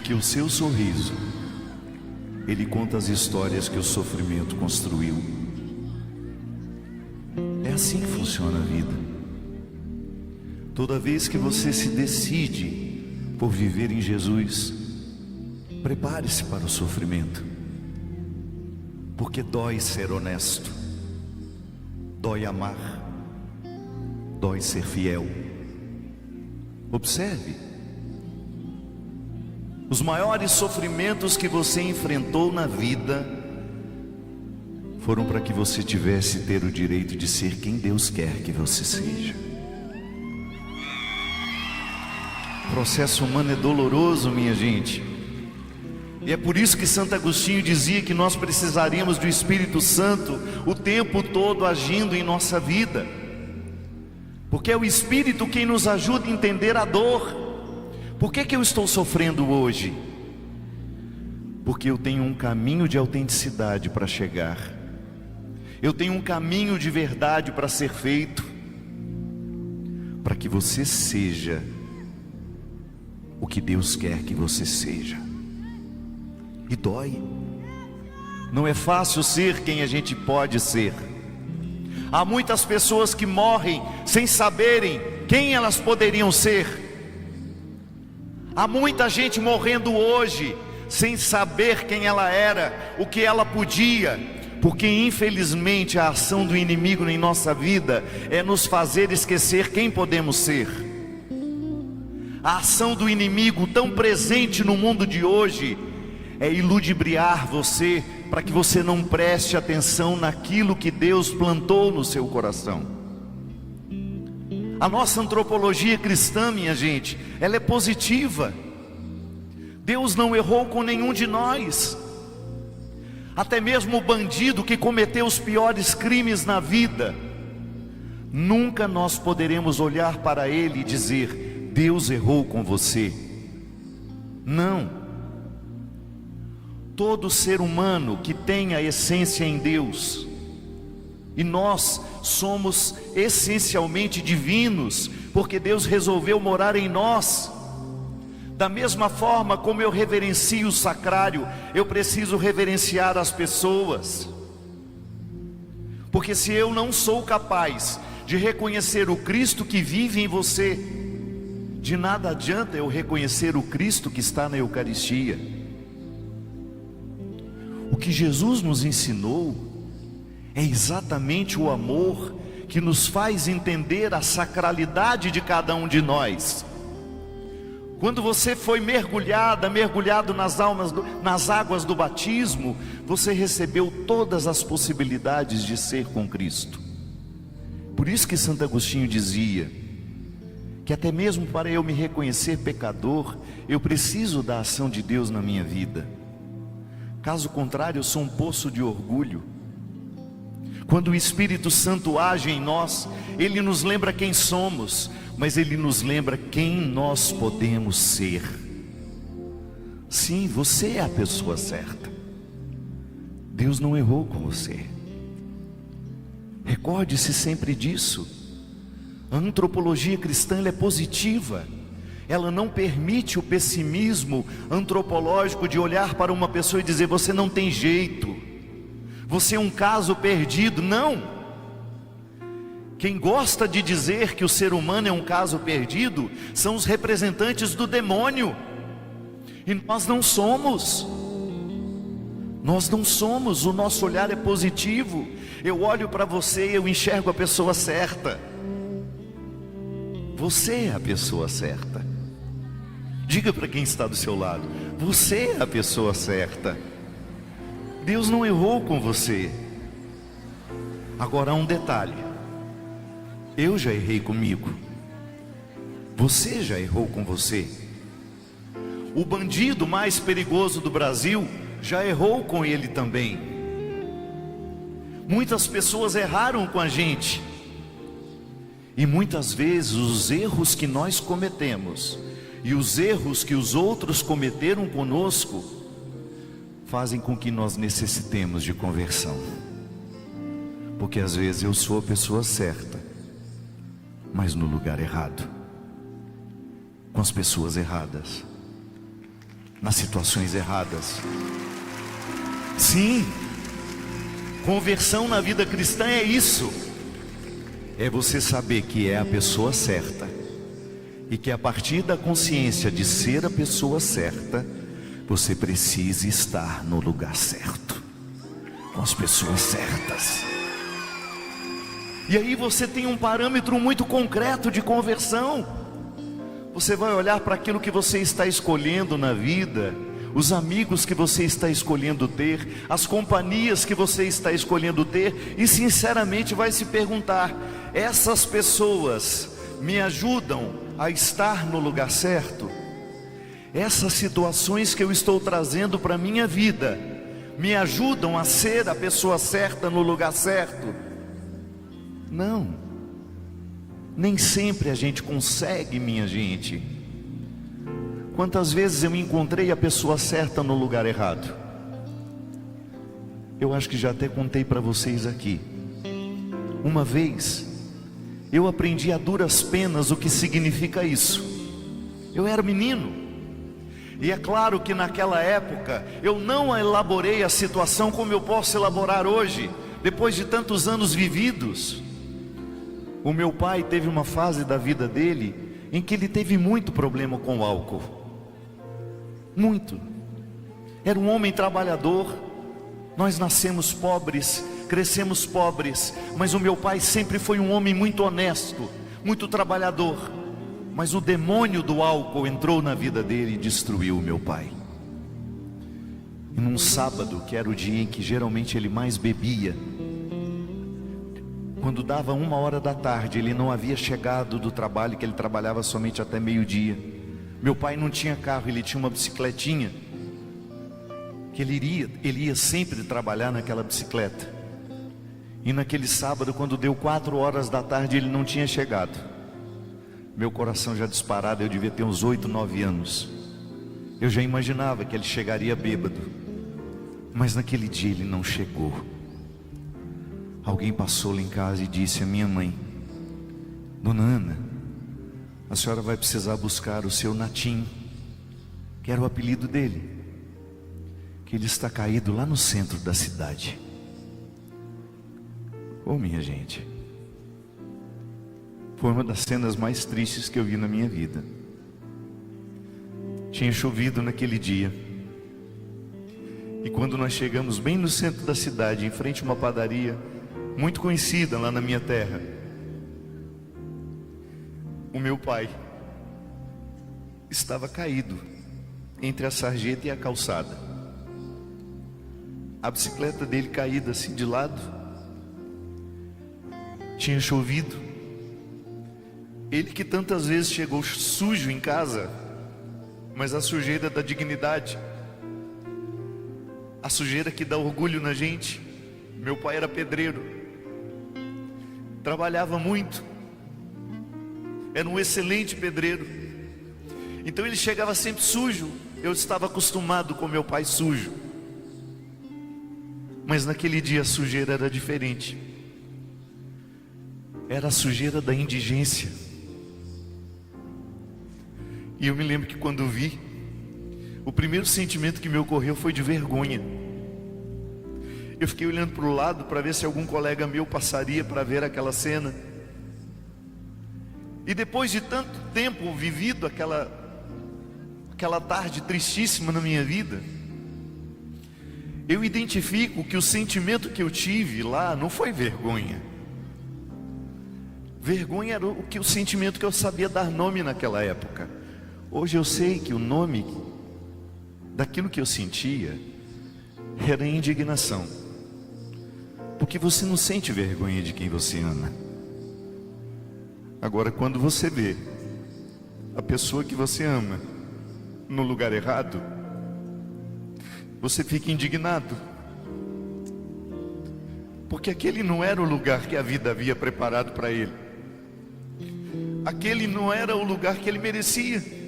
Porque o seu sorriso, ele conta as histórias que o sofrimento construiu. É assim que funciona a vida. Toda vez que você se decide por viver em Jesus, prepare-se para o sofrimento. Porque dói ser honesto, dói amar, dói ser fiel. Observe, os maiores sofrimentos que você enfrentou na vida foram para que você tivesse ter o direito de ser quem Deus quer que você seja. O processo humano é doloroso, minha gente. E é por isso que Santo Agostinho dizia que nós precisaríamos do Espírito Santo o tempo todo agindo em nossa vida. Porque é o Espírito quem nos ajuda a entender a dor. Por que eu estou sofrendo hoje? Porque eu tenho um caminho de autenticidade para chegar. Eu tenho um caminho de verdade para ser feito. Para que você seja o que Deus quer que você seja. E dói. Não é fácil ser quem a gente pode ser. Há muitas pessoas que morrem sem saberem quem elas poderiam ser. Há muita gente morrendo hoje sem saber quem ela era, o que ela podia, porque infelizmente a ação do inimigo em nossa vida é nos fazer esquecer quem podemos ser. A ação do inimigo tão presente no mundo de hoje é iludibriar você para que você não preste atenção naquilo que Deus plantou no seu coração. A nossa antropologia cristã, minha gente, ela é positiva. Deus não errou com nenhum de nós. Até mesmo o bandido que cometeu os piores crimes na vida, nunca nós poderemos olhar para ele e dizer: Deus errou com você. Não. Todo ser humano que tem a essência em Deus, e nós somos essencialmente divinos, porque Deus resolveu morar em nós. Da mesma forma como eu reverencio o sacrário, eu preciso reverenciar as pessoas. Porque se eu não sou capaz de reconhecer o Cristo que vive em você, de nada adianta eu reconhecer o Cristo que está na Eucaristia. O que Jesus nos ensinou é exatamente o amor que nos faz entender a sacralidade de cada um de nós. Quando você foi mergulhado nas águas do batismo, você recebeu todas as possibilidades de ser com Cristo. Por isso que Santo Agostinho dizia que até mesmo para eu me reconhecer pecador, eu preciso da ação de Deus na minha vida. Caso contrário, eu sou um poço de orgulho. Quando o Espírito Santo age em nós, Ele nos lembra quem somos, mas Ele nos lembra quem nós podemos ser. Sim, você é a pessoa certa. Deus não errou com você. Recorde-se sempre disso. A antropologia cristã ela é positiva. Ela não permite o pessimismo antropológico de olhar para uma pessoa e dizer: você não tem jeito, você é um caso perdido. Não. Quem gosta de dizer que o ser humano é um caso perdido são os representantes do demônio. E nós não somos. Nós não somos. O nosso olhar é positivo. Eu olho para você e eu enxergo a pessoa certa. Você é a pessoa certa. Diga para quem está do seu lado: você é a pessoa certa. Deus não errou com você. Agora há um detalhe: eu já errei comigo. Você já errou com você. O bandido mais perigoso do Brasil já errou com ele também. Muitas pessoas erraram com a gente. E muitas vezes os erros que nós cometemos e os erros que os outros cometeram conosco fazem com que nós necessitemos de conversão. Porque às vezes eu sou a pessoa certa, mas no lugar errado, com as pessoas erradas. nas situações erradas. Sim, conversão na vida cristã é isso. É você saber que é a pessoa certa, e que a partir da consciência de ser a pessoa certa, você precisa estar no lugar certo, com as pessoas certas. E aí você tem um parâmetro muito concreto de conversão. Você vai olhar para aquilo que você está escolhendo na vida, os amigos que você está escolhendo ter, as companhias que você está escolhendo ter, e sinceramente vai se perguntar: essas pessoas me ajudam a estar no lugar certo? Essas situações que eu estou trazendo para a minha vida me ajudam a ser a pessoa certa no lugar certo? Não, nem sempre a gente consegue, minha gente. Quantas vezes eu encontrei a pessoa certa no lugar errado? Eu acho que já até contei para vocês aqui. Uma vez eu aprendi a duras penas o que significa isso. Eu era menino, e é claro que naquela época eu não elaborei a situação como eu posso elaborar hoje, depois de tantos anos vividos. O meu pai teve uma fase da vida dele em que ele teve muito problema com o álcool. Muito. Era um homem trabalhador. Nós nascemos pobres, crescemos pobres, mas o meu pai sempre foi um homem muito honesto, muito trabalhador. Mas o demônio do álcool entrou na vida dele e destruiu o meu pai. E num sábado, que era o dia em que geralmente ele mais bebia, quando dava 1h da tarde, ele não havia chegado do trabalho, que ele trabalhava somente até meio-dia. Meu pai não tinha carro, ele tinha uma bicicletinha, que ele ia sempre trabalhar naquela bicicleta. E naquele sábado, quando deu 4h da tarde, ele não tinha chegado. Meu coração já disparado, eu devia ter uns 8, 9 anos. Eu já imaginava que ele chegaria bêbado, mas naquele dia ele não chegou. Alguém passou lá em casa e disse à minha mãe: Dona Ana, a senhora vai precisar buscar o seu Natim, que era o apelido dele, que ele está caído lá no centro da cidade. Oh, minha gente, foi uma das cenas mais tristes que eu vi na minha vida. Tinha chovido naquele dia, e quando nós chegamos bem no centro da cidade, em frente a uma padaria muito conhecida lá na minha terra, o meu pai estava caído entre a sarjeta e a calçada. A bicicleta dele caída assim de lado. Tinha chovido. Ele que tantas vezes chegou sujo em casa, mas a sujeira da dignidade, a sujeira que dá orgulho na gente. Meu pai era pedreiro, trabalhava muito, era um excelente pedreiro. Então ele chegava sempre sujo. Eu estava acostumado com meu pai sujo, mas naquele dia a sujeira era diferente. Era a sujeira da indigência. E eu me lembro que quando vi, o primeiro sentimento que me ocorreu foi de vergonha. Eu fiquei olhando para o lado para ver se algum colega meu passaria para ver aquela cena. E depois de tanto tempo vivido aquela tarde tristíssima na minha vida, eu identifico que o sentimento que eu tive lá não foi vergonha. Vergonha era o sentimento que eu sabia dar nome naquela época. Hoje eu sei que o nome daquilo que eu sentia era indignação. Porque você não sente vergonha de quem você ama. Agora, quando você vê a pessoa que você ama no lugar errado, você fica indignado. Porque aquele não era o lugar que a vida havia preparado para ele. Aquele não era o lugar que ele merecia.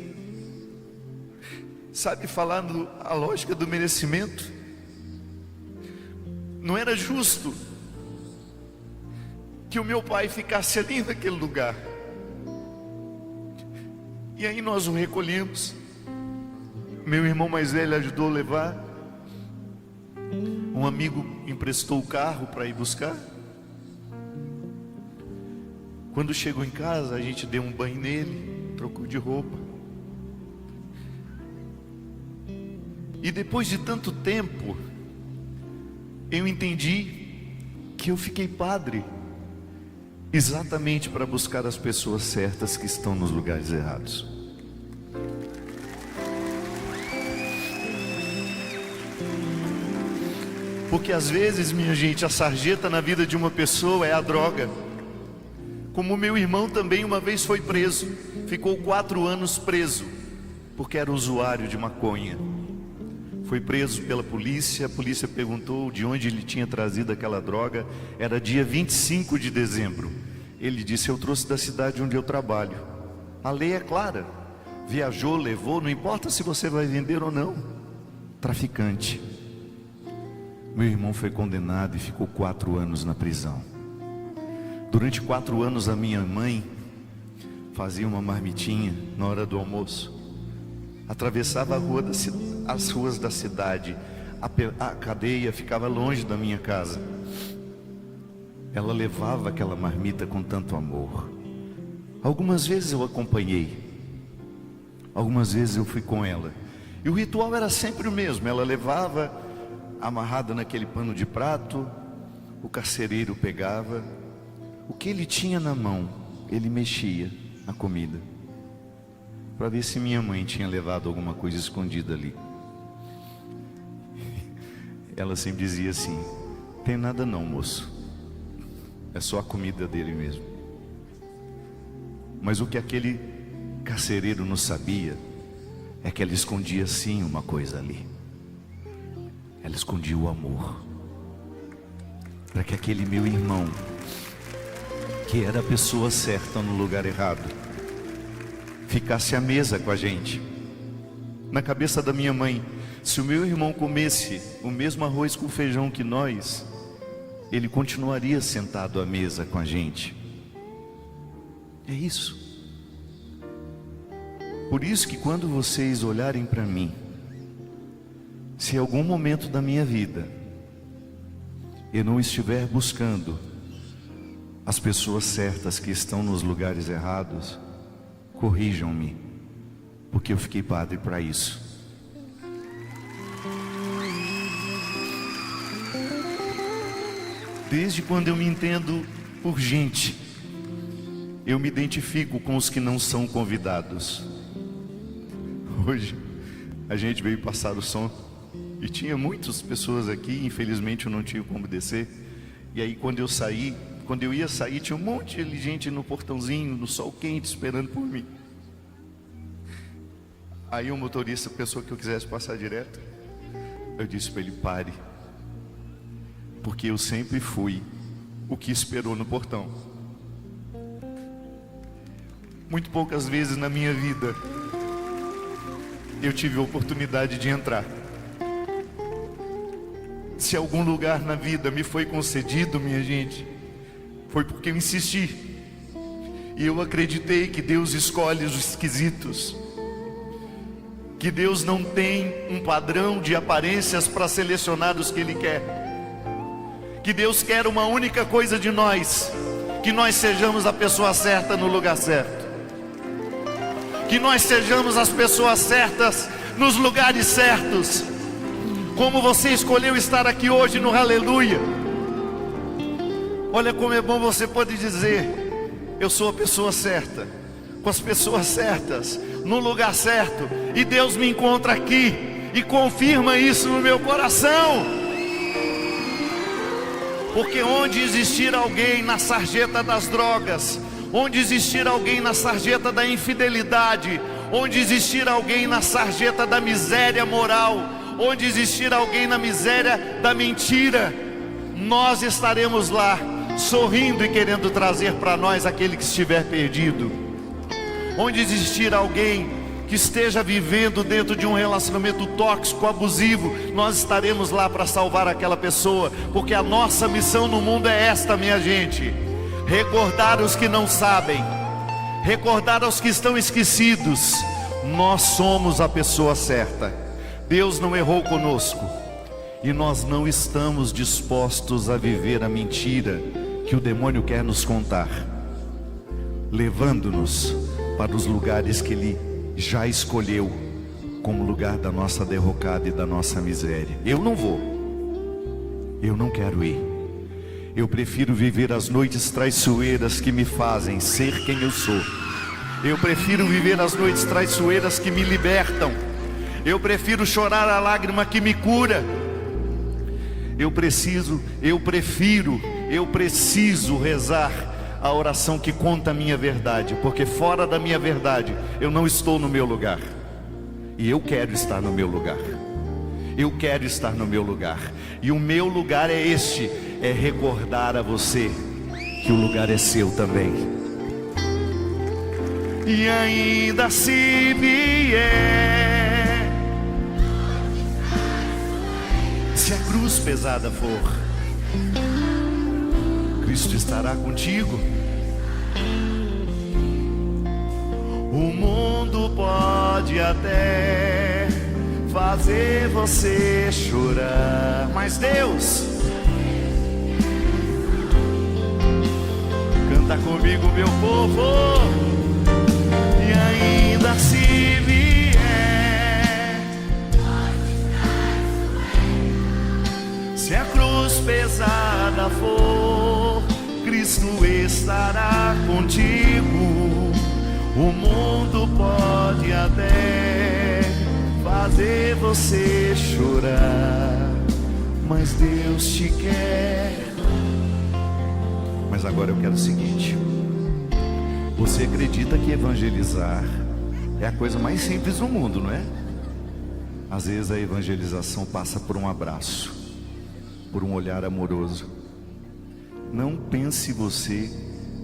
Sabe, falando a lógica do merecimento, não era justo que o meu pai ficasse ali naquele lugar. E aí nós o recolhemos, Meu irmão mais velho ajudou a levar. Um amigo emprestou o carro para ir buscar. Quando chegou em casa, a gente deu um banho nele, trocou de roupa. E depois de tanto tempo, eu entendi que eu fiquei padre exatamente para buscar as pessoas certas que estão nos lugares errados. Porque às vezes, minha gente, a sarjeta na vida de uma pessoa é a droga. Como meu irmão também uma vez foi preso, ficou 4 anos preso, porque era usuário de maconha. Foi preso pela polícia, a polícia perguntou de onde ele tinha trazido aquela droga. Era dia 25 de dezembro. Ele disse: eu trouxe da cidade onde eu trabalho. A lei é clara, viajou, levou, não importa se você vai vender ou não. Traficante. Meu irmão foi condenado e ficou 4 anos na prisão. Durante 4 anos a minha mãe fazia uma marmitinha na hora do almoço, atravessava as ruas da cidade, a cadeia ficava longe da minha casa. Ela levava aquela marmita com tanto amor. Algumas vezes eu acompanhei, algumas vezes eu fui com ela, e o ritual era sempre o mesmo. Ela levava amarrada naquele pano de prato, o carcereiro pegava, o que ele tinha na mão, ele mexia na comida, para ver se minha mãe tinha levado alguma coisa escondida ali. Ela sempre dizia assim: tem nada não, moço, é só a comida dele mesmo. Mas o que aquele carcereiro não sabia é que ela escondia sim uma coisa ali. Ela escondia o amor, para que aquele meu irmão, que era a pessoa certa no lugar errado, ficasse à mesa com a gente. Na cabeça da minha mãe, se o meu irmão comesse o mesmo arroz com feijão que nós, ele continuaria sentado à mesa com a gente. É isso. Por isso que quando vocês olharem para mim, se em algum momento da minha vida eu não estiver buscando as pessoas certas que estão nos lugares errados, corrijam-me, porque eu fiquei padre para isso. Desde quando eu me entendo urgente, eu me identifico com os que não são convidados. Hoje a gente veio passar o som e tinha muitas pessoas aqui. Infelizmente eu não tinha como descer. E aí quando eu ia sair, tinha um monte de gente no portãozinho, no sol quente, esperando por mim. Aí o motorista pensou que eu quisesse passar direto. Eu disse para ele: pare, porque eu sempre fui o que esperou no portão. Muito poucas vezes na minha vida eu tive a oportunidade de entrar. Se algum lugar na vida me foi concedido, minha gente, foi porque eu insisti. E eu acreditei que Deus escolhe os esquisitos, que Deus não tem um padrão de aparências para selecionar os que Ele quer, que Deus quer uma única coisa de nós: que nós sejamos a pessoa certa no lugar certo, que nós sejamos as pessoas certas nos lugares certos. Como você escolheu estar aqui hoje no Aleluia. Olha como é bom você pode dizer: eu sou a pessoa certa, com as pessoas certas, no lugar certo, e Deus me encontra aqui e confirma isso no meu coração. Porque onde existir alguém na sarjeta das drogas, onde existir alguém na sarjeta da infidelidade, onde existir alguém na sarjeta da miséria moral, onde existir alguém na miséria da mentira, nós estaremos lá, sorrindo e querendo trazer para nós aquele que estiver perdido. Onde existir alguém que esteja vivendo dentro de um relacionamento tóxico, abusivo, nós estaremos lá para salvar aquela pessoa, porque a nossa missão no mundo é esta, minha gente: recordar os que não sabem, recordar aos que estão esquecidos, Nós somos a pessoa certa. Deus não errou conosco. E nós não estamos dispostos a viver a mentira que o demônio quer nos contar, levando-nos para os lugares que Ele já escolheu como lugar da nossa derrocada e da nossa miséria. Eu não vou. Eu não quero ir. Eu prefiro viver as noites traiçoeiras que me fazem ser quem eu sou. Eu prefiro viver as noites traiçoeiras que me libertam. Eu prefiro chorar a lágrima que me cura. Eu preciso rezar a oração que conta a minha verdade, porque fora da minha verdade eu não estou no meu lugar. E eu quero estar no meu lugar. Eu quero estar no meu lugar. E o meu lugar é este, é recordar a você que o lugar é seu também. E ainda se vier, se a cruz pesada for, Cristo estará contigo. O mundo pode até fazer você chorar, mas Deus, canta comigo, meu povo. E ainda se vier, se a cruz pesada for, Cristo estará contigo. O mundo pode até fazer você chorar, mas Deus te quer. Mas agora eu quero o seguinte: você acredita que evangelizar é a coisa mais simples do mundo, não é? Às vezes a evangelização passa por um abraço, por um olhar amoroso. Não pense você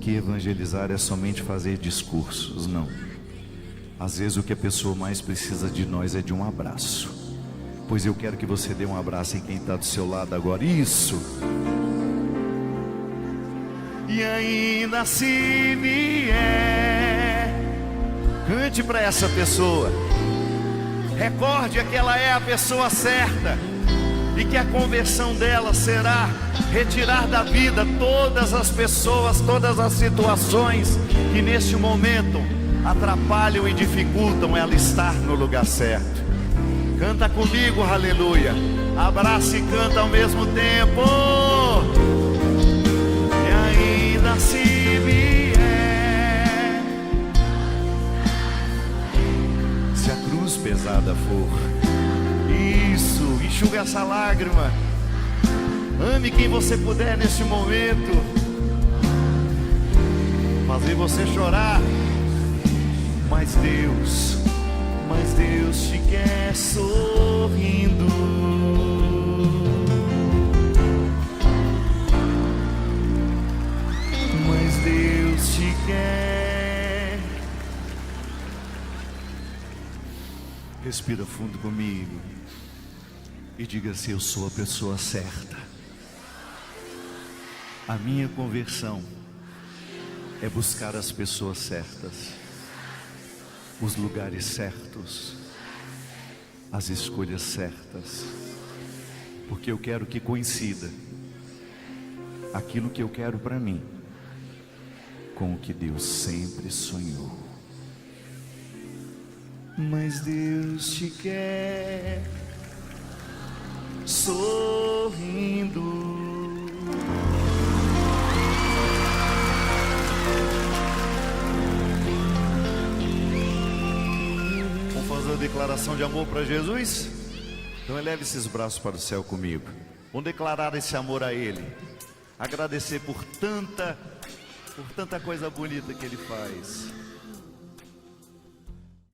que evangelizar é somente fazer discursos, não. Às vezes o que a pessoa mais precisa de nós é de um abraço. Pois eu quero que você dê um abraço em quem está do seu lado agora. Isso. E ainda se vier, cante para essa pessoa. Recorde que ela é a pessoa certa e que a conversão dela será retirar da vida todas as pessoas, todas as situações que neste momento atrapalham e dificultam ela estar no lugar certo. Canta comigo, aleluia. Abraça e canta ao mesmo tempo. E ainda se vier, se a cruz pesada for, isso, enxuga essa lágrima. Ame quem você puder neste momento, fazer você chorar. Mas Deus te quer sorrindo. Mas Deus te quer. Respira fundo comigo e diga assim: eu sou a pessoa certa. A minha conversão é buscar as pessoas certas, os lugares certos, as escolhas certas, porque eu quero que coincida aquilo que eu quero para mim com o que Deus sempre sonhou. Mas Deus te quer sorrindo. Declaração de amor para Jesus? Então eleve esses braços para o céu comigo. Vamos declarar esse amor a Ele, agradecer por tanta coisa bonita que Ele faz.